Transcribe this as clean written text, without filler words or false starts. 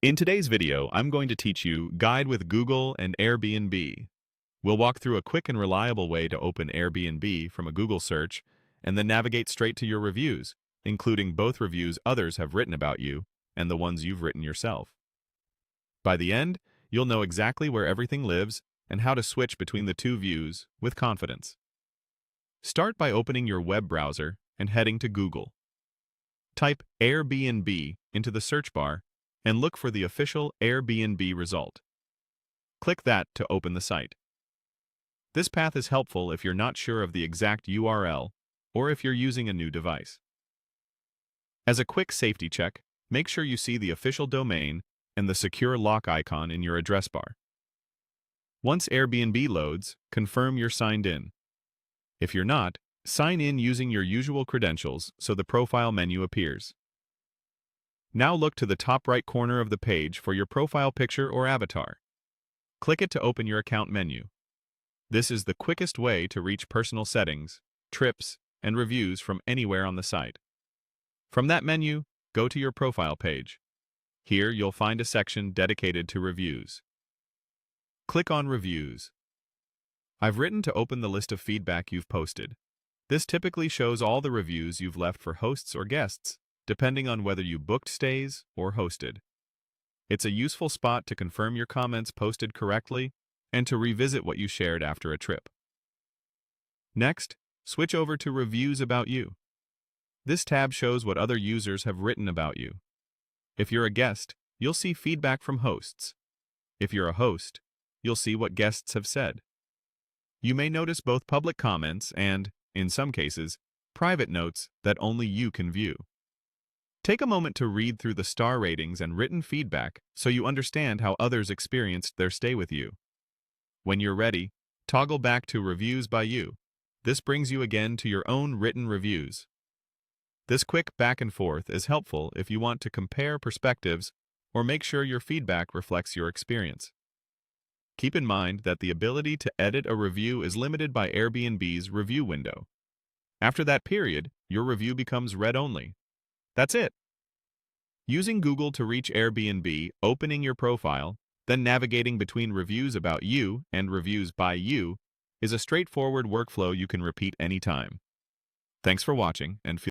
In today's video, I'm going to teach you Guide with Google and Airbnb. We'll walk through a quick and reliable way to open Airbnb from a Google search and then navigate straight to your reviews, including both reviews others have written about you and the ones you've written yourself. By the end, you'll know exactly where everything lives and how to switch between the two views with confidence. Start by opening your web browser and heading to Google. Type Airbnb into the search bar and look for the official Airbnb result. Click that to open the site. This path is helpful if you're not sure of the exact URL or if you're using a new device. As a quick safety check, make sure you see the official domain and the secure lock icon in your address bar. Once Airbnb loads, confirm you're signed in. If you're not, sign in using your usual credentials so the profile menu appears. Now look to the top right corner of the page for your profile picture or avatar. Click it to open your account menu. This is the quickest way to reach personal settings, trips, and reviews from anywhere on the site. From that menu, go to your profile page. Here you'll find a section dedicated to reviews. Click on Reviews. I've written to open the list of feedback you've posted. This typically shows all the reviews you've left for hosts or guests, depending on whether you booked stays or hosted. It's a useful spot to confirm your comments posted correctly and to revisit what you shared after a trip. Next, switch over to Reviews About You. This tab shows what other users have written about you. If you're a guest, you'll see feedback from hosts. If you're a host, you'll see what guests have said. You may notice both public comments and, in some cases, private notes that only you can view. Take a moment to read through the star ratings and written feedback so you understand how others experienced their stay with you. When you're ready, toggle back to Reviews by You. This brings you again to your own written reviews. This quick back and forth is helpful if you want to compare perspectives or make sure your feedback reflects your experience. Keep in mind that the ability to edit a review is limited by Airbnb's review window. After that period, your review becomes read-only. That's it. Using Google to reach Airbnb, opening your profile, then navigating between reviews about you and reviews by you is a straightforward workflow you can repeat anytime. Thanks for watching and feel